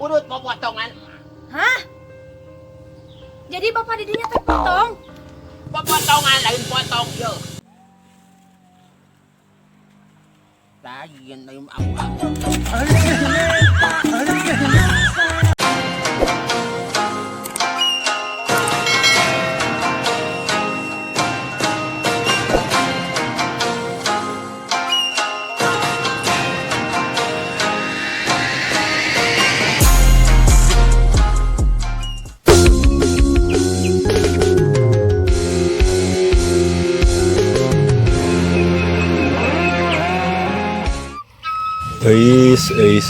Urut pepotongan. Hah? Jadi bapak didinya teh potong? Pepotongan lain potong yo. Lain lain aku. Eis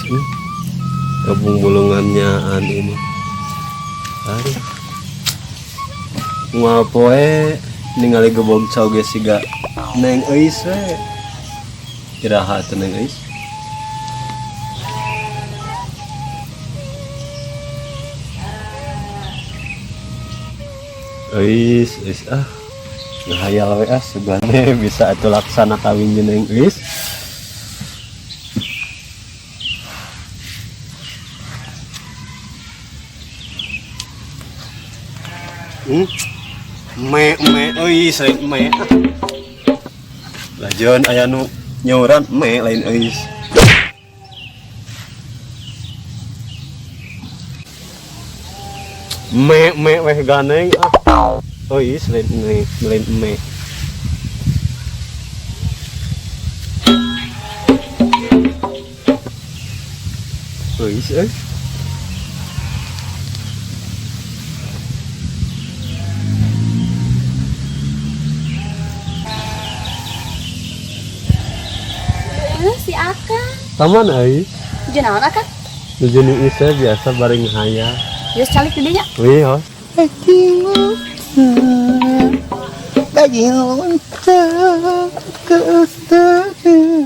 gabung bulungannya ini hari ngapoe ningali gebom cau ge siga neng eis we kiraha teh neng eis eis ngahayal we sugane bisa atuh laksana kawin jeung neng eis. Eis lain me lajon aya nu nyauran me lain eis me weh ganeng eis lain me eis Si Akang. taman eis Jenaon Akang? nujuni isa biasa bareng hayal Geus calik didinya. wih hos Daging unta keustadaan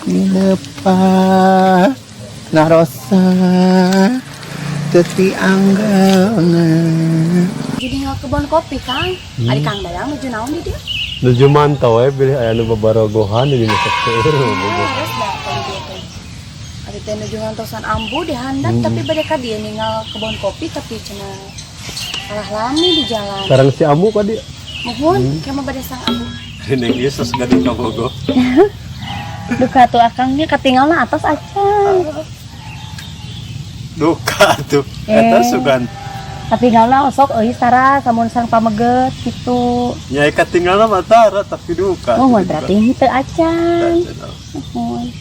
Dinepa narosa teti anggana. Jadi nggak kebon kopi Kang. Ari Kang Dadang nuju naon di dieu? nuju mantau pilih aya nu babarogohan di dina sekeur Terus dah kalau gitu. Ari teh nuju ngantosan ambu di handap tapi bade ka dieu ninggal kebon kopi tapi cenah salah lami di jalan. sekarang si amu ka dia Muhun, kayak mau bade sang ambu. neng Yesus gading kabogo Duka tuh Akangnya ketinggalan atas aja. duka tuh eta sugan Tapi ngalah sok euy tara samun sang pameget gitu. nyai katinggalan matara tapi duka Muhun berarti henteu acan. Muhun.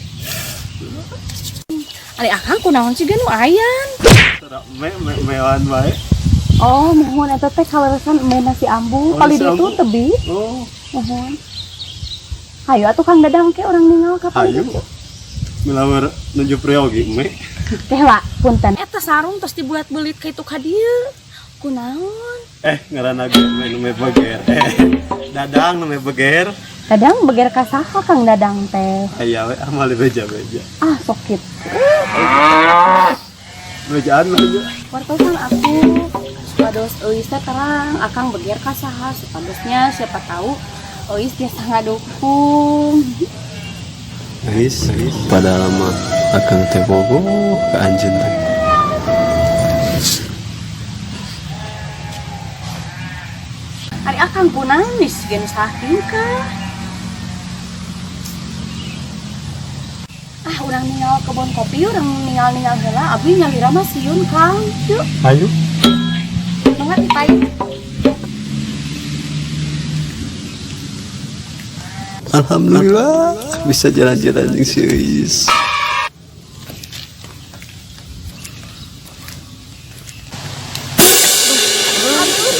Ari Akang kunaon sih nu ayan? mewan bae Oh, mohon eta teh kaleresan emena si ambu. Kali si dia ambu. tuh tebih. oh Mohon. Hayu atuh Kang Dadang ke orang ninggal kapan ayo itu? melawar nuju priogi me Teh lah, punten. Eta sarung terus dibulat-bulit ka itu ka dieu. Kunaon? ngaranna ge me beger dadang me beger Dadang beger ka saha Kang Dadang teh? aya we amal beja Ah, sakit. bejaan aja Wartosan aku supados euis teh terang Akang beger ka saha supadosnya siapa tahu euis dia sangat dukung. Guys, pada lama akan teh bogo ke anjeun teh. Ari Akang kunaon nis gen saking kah? Ah, urang ninggal kebon kopi, urang ninggal heula, abdi nyalira mah sieun Kang. Yuk, Ayo. banget dipai. Alhamdulillah bisa jalan-jalan jeung si Eis.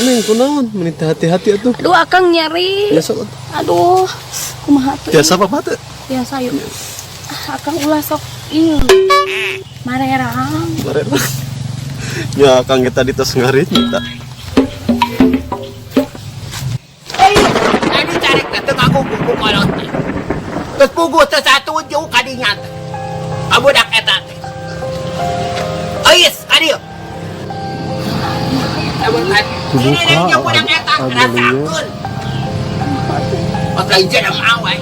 Neng kunaon menit hati-hati atuh. Aduh, Akang nyeri. Biasa Aduh, kumaha tuh? biasa apa teh? Biasa yuk. Ah, Akang ulah sok ieu. Marerang. Bareng. Ya Kang kita di tos ngarit minta. Tadi carek teh aku buku kolot. Terus pugu teh satu jauh kadinya. Abudak eta teh. Eis, kadieu. Ini yang budak eta rasakeun. Pakai jeneng awal.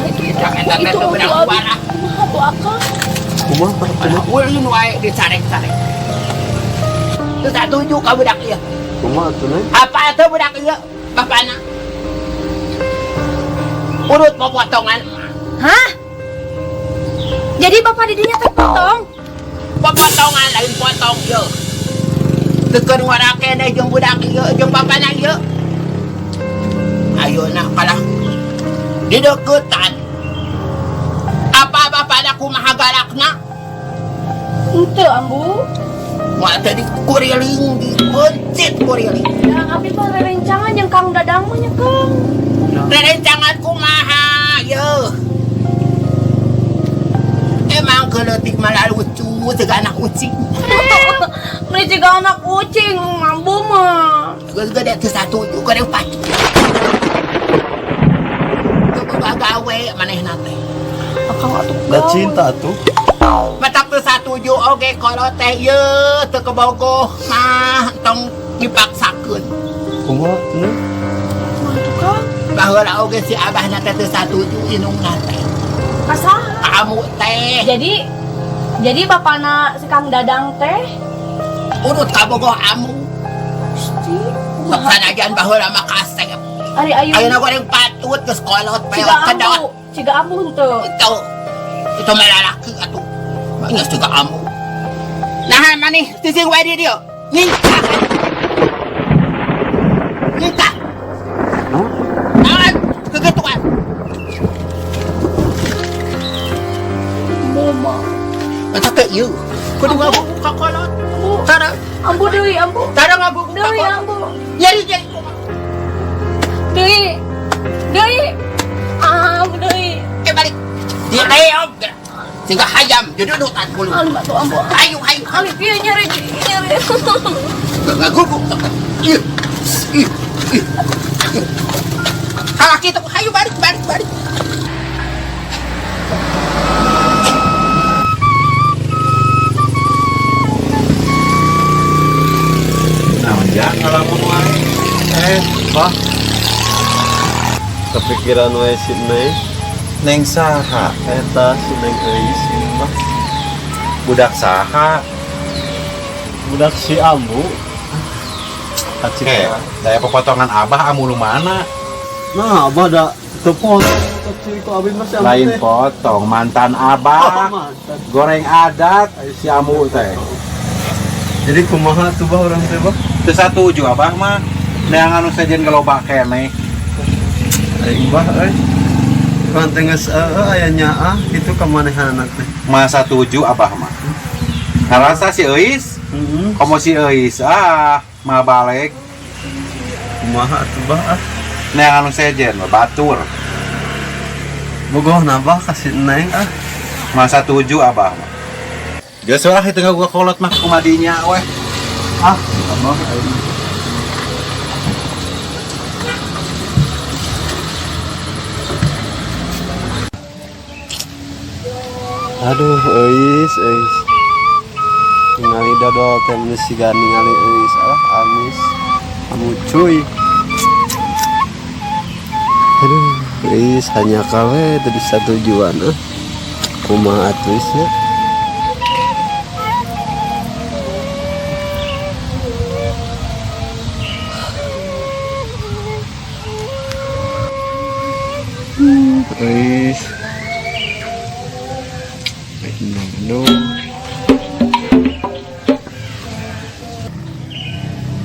Itu budak eta teh budak parah. Kumaha tuh Akang? Kumaha? Ulin wae disarek-sarek. Teu satuju ka budak ieu. Kumaha tuh Neng? Apa teu budak ieu? Bapana. Urut potongan. Hah? Jadi bapak didinya teh potong? Potongan lain potong ieu. Teukeun ngora keneh jeung budak ieu jeung bapana ieu. Ayeuna kalah di deukeutan. Apa bapana kumaha galakna? Henteu ambu. Moal tadi kuriling dipencit kuriling. Yang abi mah rerencangan yang Kang Dadang mah nya Kang. Rerencangan kumaha yeuh. Emang keleutik malah lucu teu anak ucing. Meni jiga anak kucing ambu mah. Geus gede teu satuju gede pati. Gawe manehna teh. Akang atuh. Da cinta tuh. Matak teu satuju oge kalau teh yeuh teu kebogoh mah tong dipaksakeun. Kumaha Neng? Atuh Kang. Baheula oge si abahna teh teu satuju inungna teh. Kasaha? Kamu teh Jadi bapana si Kang Dadang teh urut kabogoh amu. Gusti. Sanajan baheula mah kasep. Ari ayu. Ayeuna goreng patut geus kolot Ciga pewet kedot. ambu. Ciga ambu henteu. Itu melalaki atuh. Geus juga amu. Nah, maneh sising wae di dieu. Nyingka. Nyingka. Nah, kegituan. Mama. Eta teh ieu. Kudu ngabuk ka kolot. Tara, Ambu deui ambu. tara ngabuk ka Deui kolot. ambu. Nyari jadi. Deui. Ambu deui. Balik. Dia reog. Sehingga hayam jududutan bulu. Ali batu ambu. Ayo. Ali pieu nyeri. Ngagubuk. Ieu. Halaki itu, ayo balik. Nah, jangan ngalamun wae. Bah. Kepikiran wae si Neng. Neng saha? Eta si Neng euis mah. Budak saha? Budak si Ambu. Acik Saya pepotongan abah amulu mana? Nah, abah da tepot. Kecil ku abi mah si Ambu Lain teh. potong mantan Oh, abah. mantan. Goreng adat si amu teh. Jadi kumaha tuh bah orang teh bah? Teu satuju abah mah. Neangan anu sajen geloba keneh. Aing bah euy. Panteng geus aya nyaa kitu ka manehanna teh. Masa tuju abah mah. Ngarasa si Euis, Heeh. komo si Euis mah balik. Kumaha tuh bah? Neangan anu sajen batur. Bogoh nambah kasih Neng Masa tuju abah mah. Geus lah itu gua kolot mah kumadinya weh. Abah aing. Aduh, euis. Ningali dodol teh geus siga ningali euis amis. Kamu cuy. Aduh, euis hanya kawe tadi satu tujuan kumaha atuisnya. Euis.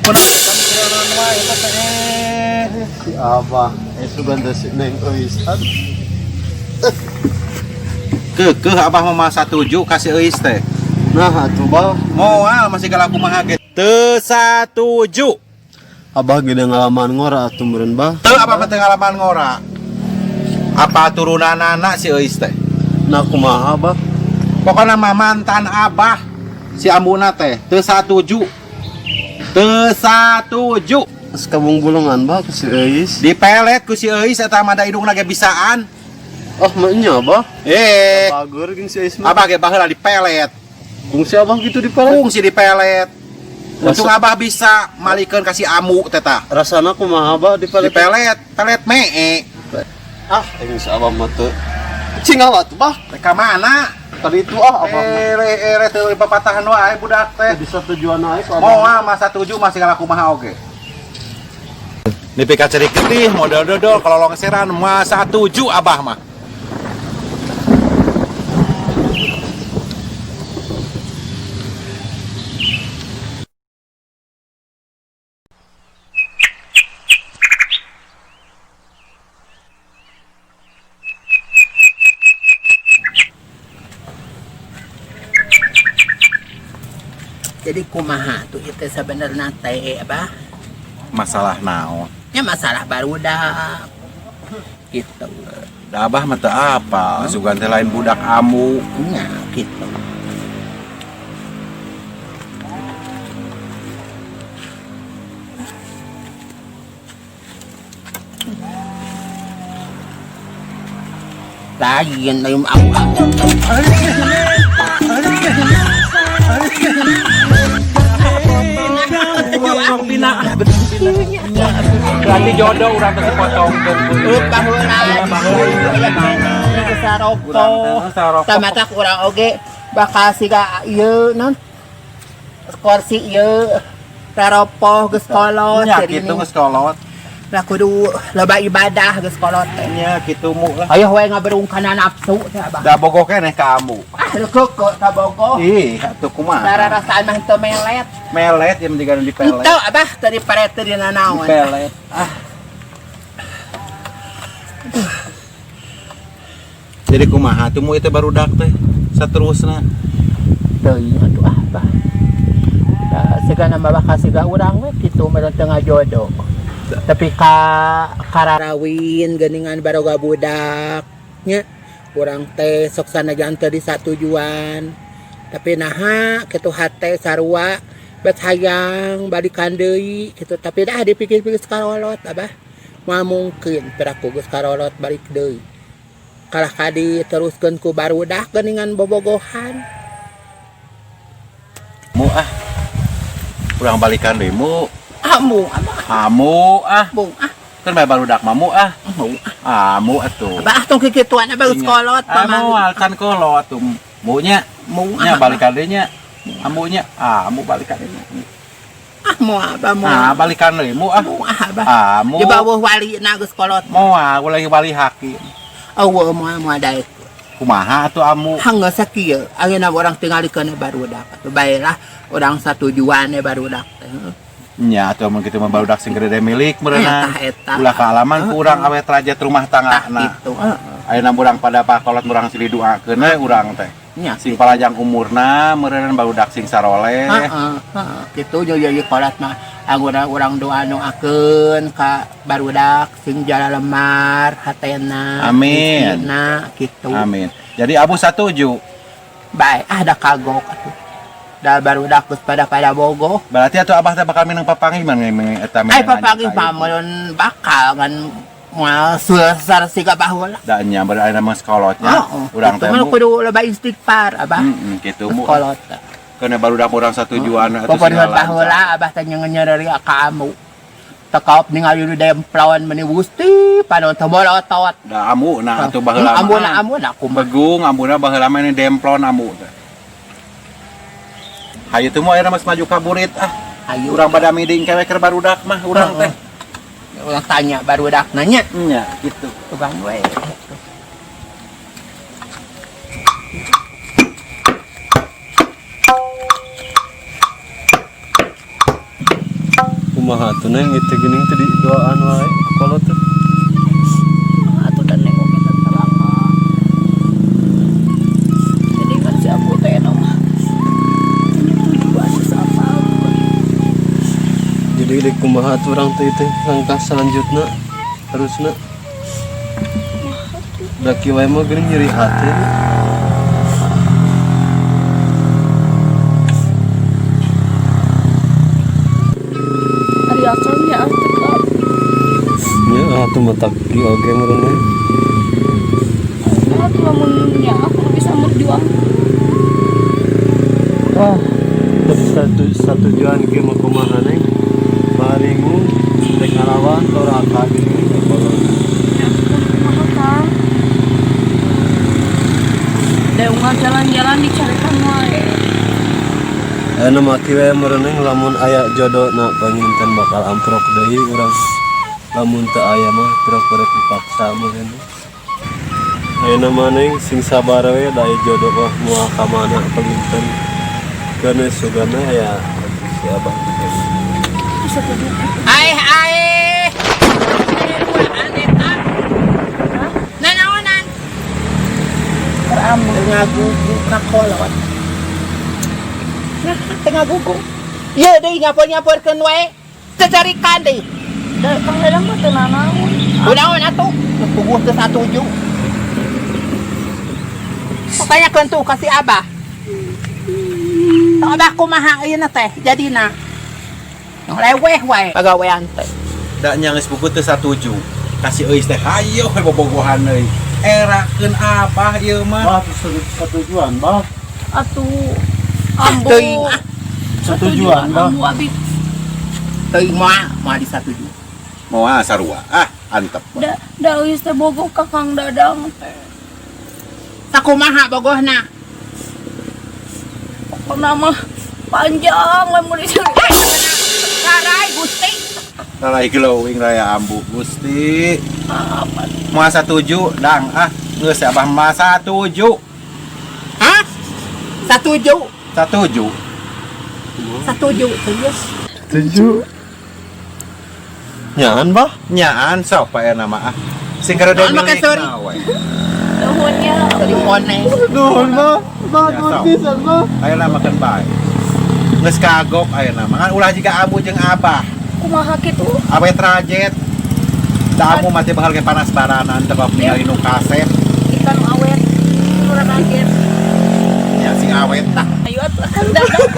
Aduh. Si Abah, sugan teh si Neng euis. Kekeh abah mah masa tuju kasih Euis teh. Nah, atuh bah, Moal masih galaku mah ge. Teu satuju. Abah gede ngalaman ngora atuh meureun bah. Teu apa penting ngalaman ngora. Apa turunan anak si Euis teh? Nah, kumaha bah? Pokoknya mah mantan abah si ambuna teh teu satuju. Teu satuju. Sekabung bulungan bah ke si Euis. Dipelet ku si Euis eta mah da hidungna ge bisaan. Oh, mah nya bah. Bagur Bagur geuning si Euis mah. abah ge baheula dipelet. Kungsi Abah gitu di palet. Fungsi dipelet. Untung abah bisa malikeun ka si amu teh tah. Rasana kumaha bah di palet? Dipelet, pelet mee. Ini si Abah mah teu Cingawat bah. Ka mana? Tadi itu apa? Ere teu papatahan wae budak teh. Bisa tujuan aja kok. Moal masa 7 masih ngalaku kumaha oge. Nipika cerik getih modal dodol kalau longseran masa 7 abah mah. Jadi kumaha tuh itu sebenarnya teh apa? Masalah naon? Ya masalah barudak gitu. Da abah mah teu apa, sugan teh lain budak amu. Nya gitu. Lain lain Berarti jodoh urang teh potong saroko tamatak urang oge bakal siga ieu non kursi ieu taropoh geus kolot nya kitu geus kolot. lah kudu loba ibadah geus kolot teh Nya kitu mu lah. aya we ngaberung kana nafsu teh abah Da bogoh keneh ka amu. keukeuk tabogoh Ih, atuh kumaha? rasaan mah teu melet Melet yang digan di pelet. Enteu abah tadi paret tadi nanaon. Pelet. Jadi kumaha tuh mu itu barudak teh saterusna. Teuing atuh abah. Da segana mah bakal siga urang we kitu meureun tengah jodoh. Tapi kararawin geuningan baroga budak nya urang teh sok sanajan teu di satujuan. Tapi naha kitu hate sarua bet hayang balikan deui gitu tapi dah dipikir-pikir sekarolot abah moal mungkin piraku geus karolot balik deui kalah kadi teruskeun ku barudak geuningan bobogohan Mu urang balikan deui mu. amu Amu bung kan barudak mah mu Amu atuh. abah tong kikituan abah geus kolot Amu kan kolot tuh mu nya balikan deui nya. Amunya, amu balikan ini. Moal abah Nah, balikan deui mu abah. Amu. Di bawah wali na geus kolot. Moal ulah wali hakim. Eueuh moal daek. Kumaha atuh amu? Hanggeus sakieu, ayeuna urang tingalikeun barudak atuh baelah urang satujuan barudak teh. Nya atuh mun kitu mah barudak sing gede milik meureunna. Eta. Ulah kaalaman ku urang awet derajat rumah tanggana. Gitu. Ayeuna urang pada pakolot urang silih doakeun we urang teh. Nya Sing palajang umurna meureun barudak sing saroleh. Kitu jadi kolot mah angguna urang doa doakeun ka barudak sing jala lemar hatena. Amin. Nah, kitu. Amin. Jadi abu satuju. Bae ada kagok atuh. Da barudak geus pada bogoh. Berarti atuh abah teh bakal minang papangih man eta Ai papangih mah mun bakal kan moal susar siga baheula. Da nya berarti mah sekolotnya. Urang teh mu kudu loba istighfar abah. Kitu mu. Kolot. Kana barudak urang satujuan atuh Pokoknya baheula abah teh nyeungeuri ka amu. Tekaop ningali di demplon meni Gusti panon teu molotot. Da amu na atuh baheula. Amuna kumaha. Begung ambuna baheula mah ini demplon amu teh. Hayu teu moal mas maju ka burit Ayo urang pada miding kewe keur barudak mah urang teh. Urang tanya barudak nanya. Nya kitu. Tukang we. Kumaha tuh neng itu geuning teh di doaan wae kolot teh. Atuh dan nengok kita terlama. Jadi kan si aku teh mah. Ini tujuan sama. Jadi di kumaha tuh orang teh teh langkah selanjutnya harusna daki wae mah geuning nyeri hati. Ari asalnya atuh. Nya atuh mah tak di oge meureun. Atuh lamunnya aku bisa berjuang. Tadi satu tujuan ke mah kumaha neng. Baringu rek ngalawan tora akad ini kalau Kumaha Kang? Kalau jalan-jalan dicarikan wae. Anu maki we mereneng lamun aya jodoh na panginten bakal amprok deui urang. Lamun teu aya mah pirok barek dipaksa meureun. Ayeuna maneh sing sabar we da aya jodoh mah moal ka mana panginten. Kana sugana aya si abah. Ai nanaonan Teramu. tengah gugu kakolot nah tengah gugu iya deh nyapor-nyaporkeun wae cecarikan deh Kang Dadang mah teu nanaon. kunaon atuh puguh teu satuju pokoknya kentu kasih abah tong abah kumaha ieu na teh jadina leweh wae pagawean teh Da nyangis buku teu satuju. Kasih euy teh hayo we bobogohan euy. Erakeun abah ieu mah. Setujuan, Bah. Atuh ambo. Teuing, ah. Setujuan, Bah. Ambo abi. teuing moal disatuju Moal sarua. Ah, antep. Da geus teh bogoh ka Kang Dadang teh. sakumaha bogohna Pokona mah panjang lamun dicari. sarai Gusti Lalai glowing raya ambu Gusti. Apa? Moal satuju dang ah geus abah mah satuju. hah satuju Satuju. serius Setuju. Nyaan, Bah. Nyaan sok pae nama ah. Sing kada Naon make sorry? Nuhunnya. dari moneh Nuhun, Bah. Bah, Ya, nuhun sok. pisan, Bah. Ayeuna makan bae. Geus kagok ayeuna mah. Ulah jiga ambu jeung abah. Kumaha kitu? Awe trajet. Da ambu mah teh bakal ge panas baranan teu ningali nu kaset. Ikan awet. Urang akhir. Ya sing awet tah. Ayo atuh Kang Dadang.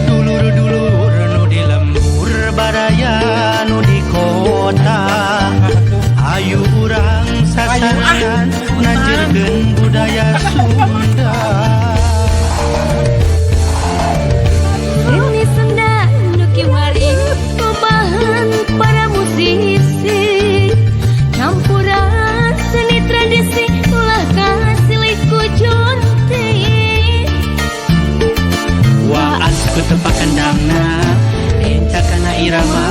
Dulur-dulur nu di lembur baraya nu di kota ayu urang sasaran ngajirkeun budaya Sunda. Ini Sunda nuki waring pembahan para musisi campuran seni tradisi ulah kasilih ku jonte Waan ku tepak kendangna encakana irama